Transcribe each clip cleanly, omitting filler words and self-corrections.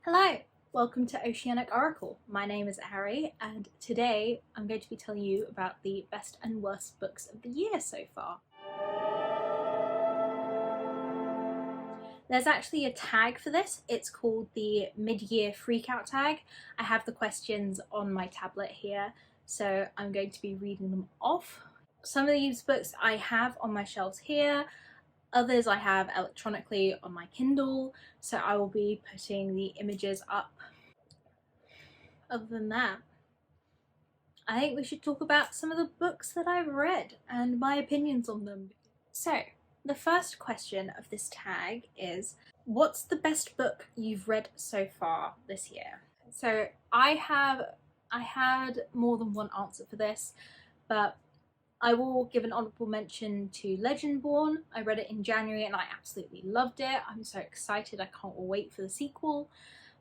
Hello, welcome to Oceanic Oracle. My name is Ari, and today I'm going to be telling you about the best and worst books of the year so far. There's actually a tag for this. It's called the mid-year freakout tag. I have the questions on my tablet here, so I'm going to be reading them off. Some of these books I have on my shelves here. Others I have electronically on my Kindle, so I will be putting the images up. Other than that, I think we should talk about some of the books that I've read and my opinions on them. So, the first question of this tag is, what's the best book you've read so far this year? So I had more than one answer for this, but I will give an honourable mention to Legendborn. I read it in January and I absolutely loved it. I'm so excited, I can't wait for the sequel.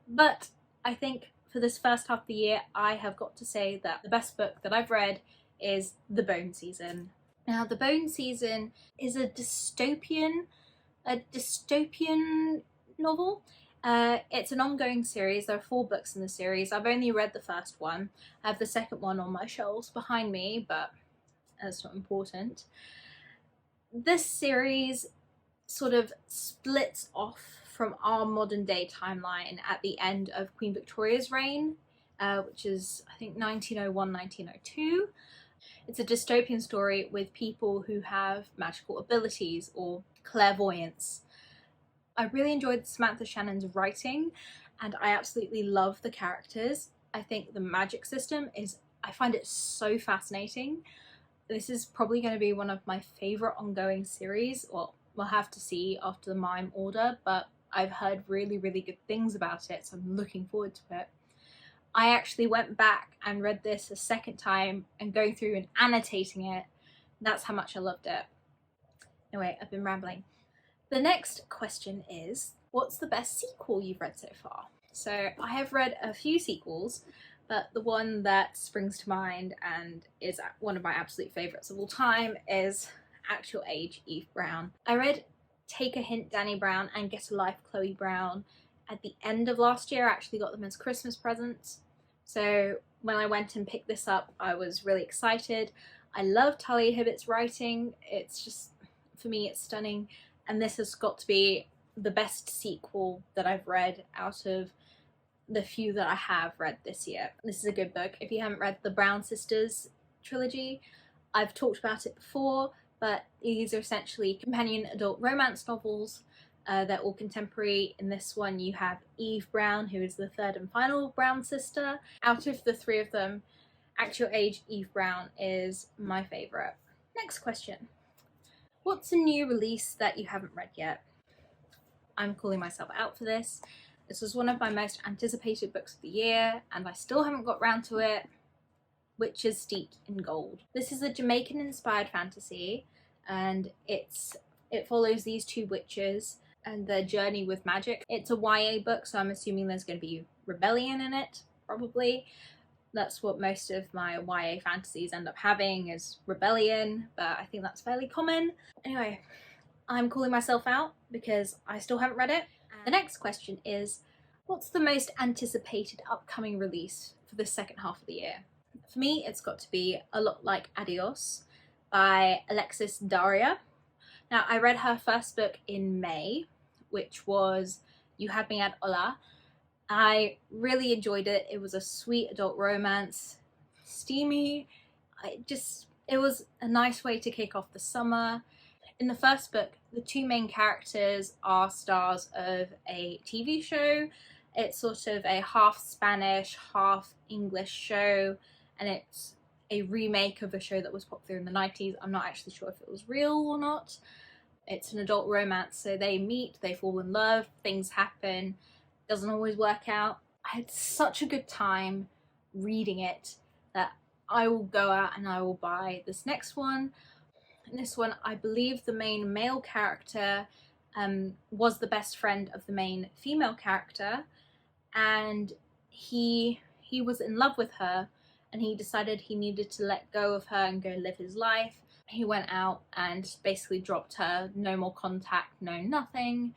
But I think for this first half of the year, I have got to say that the best book that I've read is The Bone Season. Now, The Bone Season is a dystopian novel. It's an ongoing series. There are 4 books in the series. I've only read the first one. I have the second one on my shelves behind me, but that's not important. This series sort of splits off from our modern day timeline at the end of Queen Victoria's reign, which is I think 1901, 1902. It's a dystopian story with people who have magical abilities or clairvoyance. I really enjoyed Samantha Shannon's writing and I absolutely love the characters. I think the magic system I find it so fascinating. This is probably going to be one of my favourite ongoing series. Well, we'll have to see after the mime order, but I've heard really, really good things about it, so I'm looking forward to it. I actually went back and read this a second time and going through and annotating it. That's how much I loved it. Anyway, I've been rambling. The next question is, what's the best sequel you've read so far? So I have read a few sequels, but the one that springs to mind and is one of my absolute favourites of all time is Actual Age Eve Brown. I read Take a Hint Danny Brown and Get a Life Chloe Brown at the end of last year. I actually got them as Christmas presents. So when I went and picked this up, I was really excited. I love Talia Hibbett's writing. It's just, for me, it's stunning. And this has got to be the best sequel that I've read out of the few that I have read this year. This is a good book. If you haven't read the Brown Sisters trilogy, I've talked about it before, but these are essentially companion adult romance novels. They're all contemporary. In this one you have Eve Brown, who is the third and final Brown sister. Out of the 3 of them, Actual Age Eve Brown is my favourite. Next question. What's a new release that you haven't read yet? I'm calling myself out for this. This was one of my most anticipated books of the year and I still haven't got round to it. Witches Steeped in Gold. This is a Jamaican inspired fantasy and it follows these 2 witches and their journey with magic. It's a YA book, so I'm assuming there's going to be rebellion in it, probably. That's what most of my YA fantasies end up having, is rebellion, but I think that's fairly common. Anyway, I'm calling myself out because I still haven't read it. The next question is, what's the most anticipated upcoming release for the second half of the year? For me, it's got to be A Lot Like Adios by Alexis Daria. Now, I read her first book in May, which was You Had Me at Hola. I really enjoyed it. It was a sweet adult romance, steamy. It was a nice way to kick off the summer. In the first book, the 2 main characters are stars of a TV show. It's sort of a half Spanish, half English show, and it's a remake of a show that was popular in the 90s. I'm not actually sure if it was real or not. It's an adult romance, so they meet, they fall in love, things happen, doesn't always work out. I had such a good time reading it that I will go out and I will buy this next one. In this one, I believe the main male character was the best friend of the main female character, and he was in love with her and he decided he needed to let go of her and go live his life. He went out and basically dropped her, no more contact, no nothing.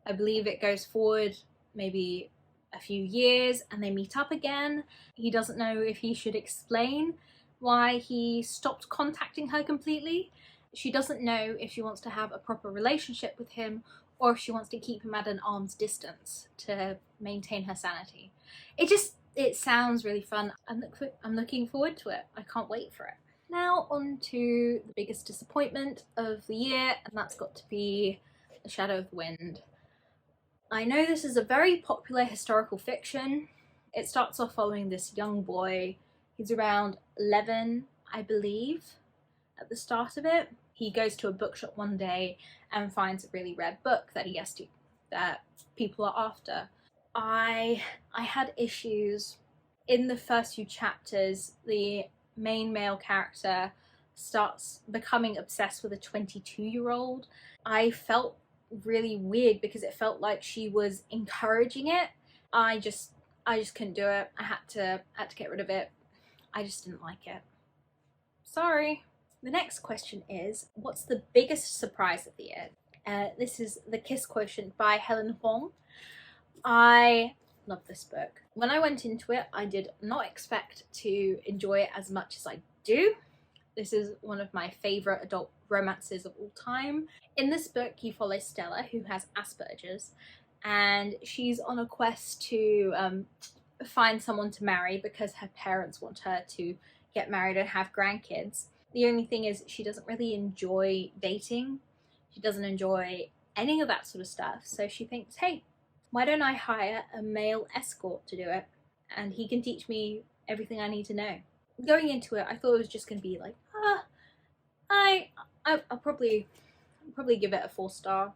I believe it goes forward maybe a few years and they meet up again. He doesn't know if he should explain why he stopped contacting her completely. She doesn't know if she wants to have a proper relationship with him or if she wants to keep him at an arm's distance to maintain her sanity. It sounds really fun. I'm looking forward to it. I can't wait for it. Now on to the biggest disappointment of the year, and that's got to be The Shadow of the Wind. I know this is a very popular historical fiction. It starts off following this young boy. He's around 11, I believe, at the start of it. He goes to a bookshop one day and finds a really rare book that that people are after. I had issues in the first few chapters. The main male character starts becoming obsessed with a 22-year-old. I felt really weird because it felt like she was encouraging it. I just couldn't do it. I had to get rid of it. I just didn't like it. Sorry. The next question is, what's the biggest surprise of the year? This is The Kiss Quotient by Helen Huang. I love this book. When I went into it, I did not expect to enjoy it as much as I do. This is one of my favourite adult romances of all time. In this book, you follow Stella, who has Asperger's, and she's on a quest to find someone to marry because her parents want her to get married and have grandkids. The only thing is she doesn't really enjoy dating. She doesn't enjoy any of that sort of stuff. So she thinks, hey, why don't I hire a male escort to do it? And he can teach me everything I need to know. Going into it, I thought it was just going to be like, I'll probably give it a 4-star.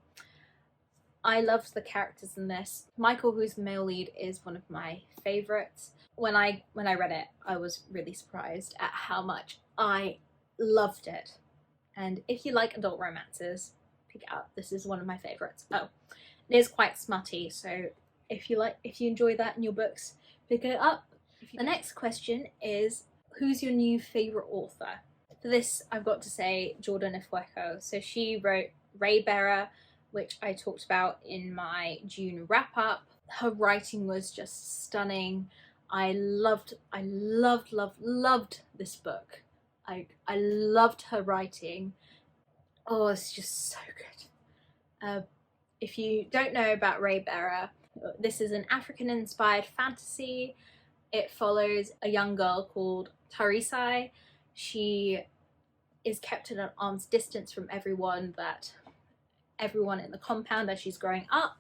I loved the characters in this. Michael, who's the male lead, is one of my favorites. When I read it, I was really surprised at how much I loved it. And if you like adult romances, pick it up. This is one of my favorites. Oh, it is quite smutty, so if you enjoy that in your books, pick it up. The next question is, who's your new favorite author? For this, I've got to say Jordan Ifueko. So she wrote Raybearer, which I talked about in my June wrap-up. Her writing was just stunning. I loved this book. I loved her writing. Oh, it's just so good. If you don't know about Raybearer, this is an African-inspired fantasy. It follows a young girl called Tarisai. She is kept at an arm's distance from everyone in the compound as she's growing up,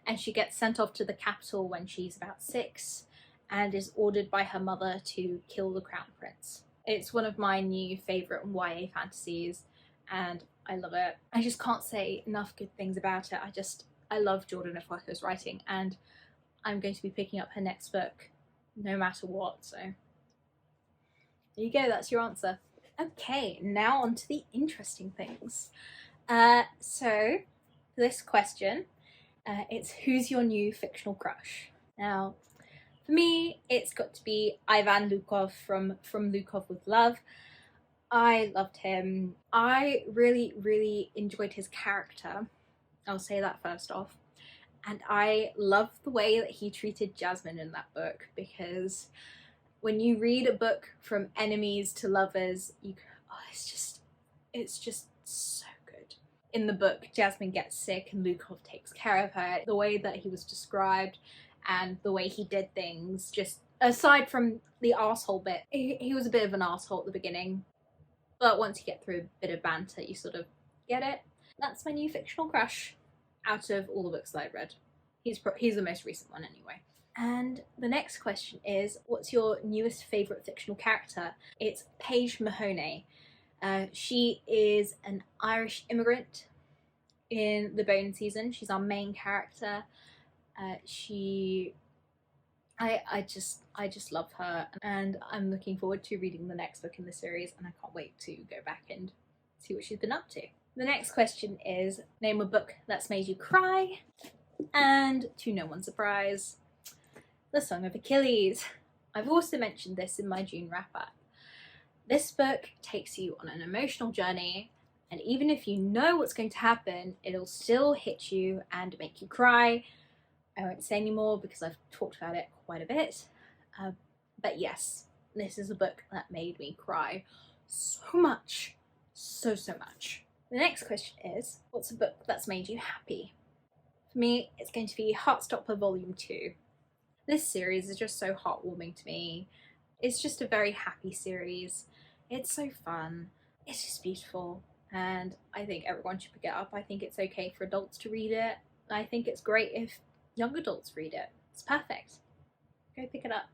and she gets sent off to the capital when she's about 6 and is ordered by her mother to kill the crown prince. It's one of my new favourite YA fantasies and I love it. I just can't say enough good things about it. I love Jordan Ifueko's writing and I'm going to be picking up her next book no matter what, so there you go, that's your answer. Okay, now on to the interesting things. So for this question, it's who's your new fictional crush? Now, for me, it's got to be Ivan Lukov from Lukov with Love. I loved him. I really enjoyed his character. I'll say that first off. And I loved the way that he treated Jasmine in that book, because when you read a book from enemies to lovers, it's just so good. In the book, Jasmine gets sick and Lukov takes care of her. The way that he was described and the way he did things, just aside from the arsehole bit, he was a bit of an arsehole at the beginning, but once you get through a bit of banter, you sort of get it. That's my new fictional crush out of all the books that I've read. He's the most recent one anyway. And the next question is, what's your newest favourite fictional character? It's Paige Mahoney. She is an Irish immigrant in the Bone season. She's our main character. I just love her, and I'm looking forward to reading the next book in the series, and I can't wait to go back and see what she's been up to. The next question is, name a book that's made you cry. And to no one's surprise, The Song of Achilles. I've also mentioned this in my June wrap-up. This book takes you on an emotional journey, and even if you know what's going to happen, it'll still hit you and make you cry. I won't say any more because I've talked about it quite a bit. But yes, this is a book that made me cry so much. So much. The next question is, what's a book that's made you happy? For me, it's going to be Heartstopper Volume 2. This series is just so heartwarming to me. It's just a very happy series. It's so fun. It's just beautiful. And I think everyone should pick it up. I think it's okay for adults to read it. I think it's great if young adults read it. It's perfect. Go pick it up.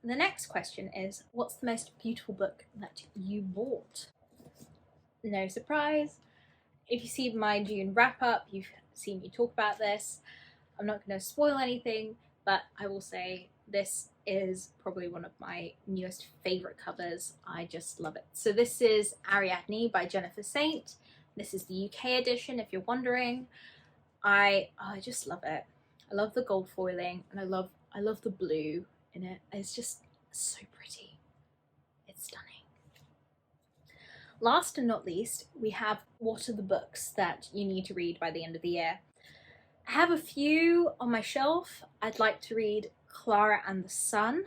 The next question is, what's the most beautiful book that you bought? No surprise. If you see my June wrap up, you've seen me talk about this. I'm not going to spoil anything, but I will say this is probably one of my newest favourite covers. I just love it. So this is Ariadne by Jennifer Saint. This is the UK edition, if you're wondering. I just love it. I love the gold foiling, and I love the blue in it. It's just so pretty. It's stunning. Last and not least, we have what are the books that you need to read by the end of the year. I have a few on my shelf. I'd like to read Clara and the Sun.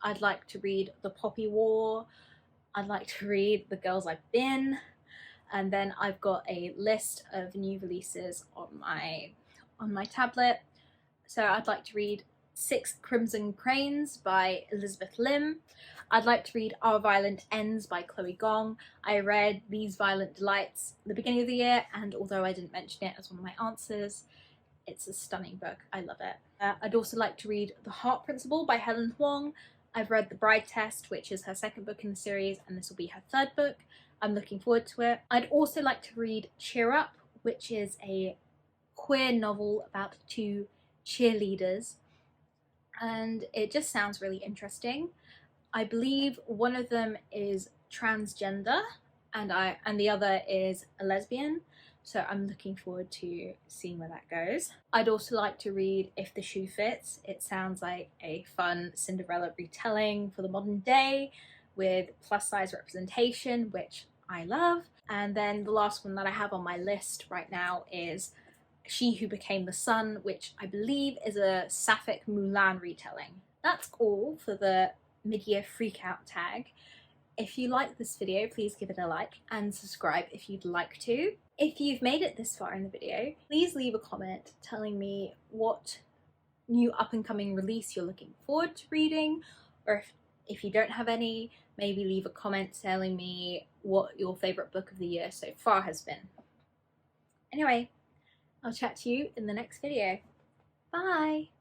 I'd like to read The Poppy War. I'd like to read The Girls I've Been. And then I've got a list of new releases on my tablet. So I'd like to read Six Crimson Cranes by Elizabeth Lim. I'd like to read Our Violent Ends by Chloe Gong. I read These Violent Delights at the beginning of the year, and although I didn't mention it as one of my answers, it's a stunning book. I love it. I'd also like to read The Heart Principle by Helen Huang. I've read The Bride Test, which is her second book in the series, and this will be her third book. I'm looking forward to it. I'd also like to read Cheer Up, which is a queer novel about two cheerleaders, and it just sounds really interesting. I believe one of them is transgender and the other is a lesbian, so I'm looking forward to seeing where that goes. I'd also like to read If the Shoe Fits. It sounds like a fun Cinderella retelling for the modern day with plus size representation, which I love. And then the last one that I have on my list right now is She Who Became the Sun, which I believe is a Sapphic Mulan retelling. That's all for the mid-year freakout tag. If you like this video, please give it a like and subscribe if you'd like to. If you've made it this far in the video, please leave a comment telling me what new up-and-coming release you're looking forward to reading, or if you don't have any, maybe leave a comment telling me what your favourite book of the year so far has been. Anyway, I'll chat to you in the next video. Bye!